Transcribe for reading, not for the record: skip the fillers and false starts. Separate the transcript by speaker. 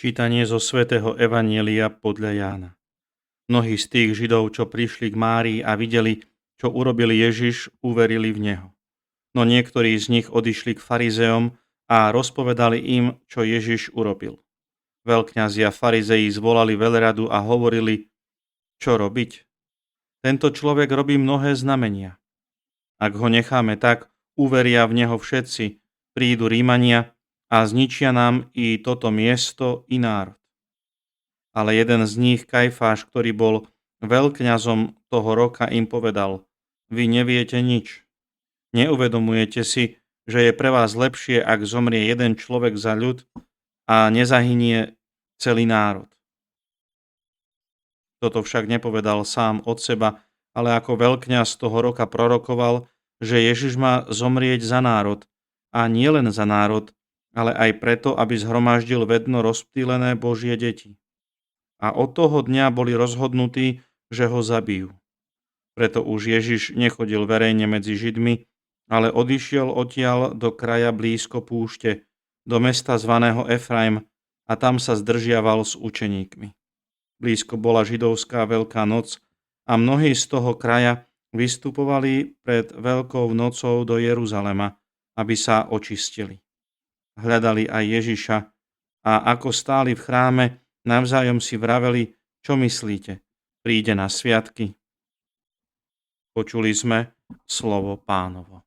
Speaker 1: Čítanie zo svätého Evanjelia podľa Jána. Mnohí z tých Židov, čo prišli k Márii a videli, čo urobil Ježiš, uverili v neho. No niektorí z nich odišli k farizeom a rozpovedali im, čo Ježiš urobil. Veľkňazi a farizei zvolali veľradu a hovorili, čo robiť? Tento človek robí mnohé znamenia. Ak ho necháme tak, uveria v neho všetci, prídu Rímania a zničia nám i toto miesto i národ. Ale jeden z nich, Kajfáš, ktorý bol veľkňazom toho roka, im povedal, vy neviete nič. Neuvedomujete si, že je pre vás lepšie, ak zomrie jeden človek za ľud a nezahynie celý národ. Toto však nepovedal sám od seba, ale ako veľkňaz toho roka prorokoval, že Ježiš má zomrieť za národ, a nie len za národ, ale aj preto, aby zhromaždil vedno rozptýlené Božie deti. A od toho dňa boli rozhodnutí, že ho zabijú. Preto už Ježiš nechodil verejne medzi Židmi, ale odišiel odtiaľ do kraja blízko púšte, do mesta zvaného Efraim, a tam sa zdržiaval s učeníkmi. Blízko bola židovská Veľká noc a mnohí z toho kraja vystupovali pred Veľkou nocou do Jeruzalema, aby sa očistili. Hľadali aj Ježiša a ako stáli v chráme, navzájom si vraveli, čo myslíte, príde na sviatky? Počuli sme slovo Pánovo.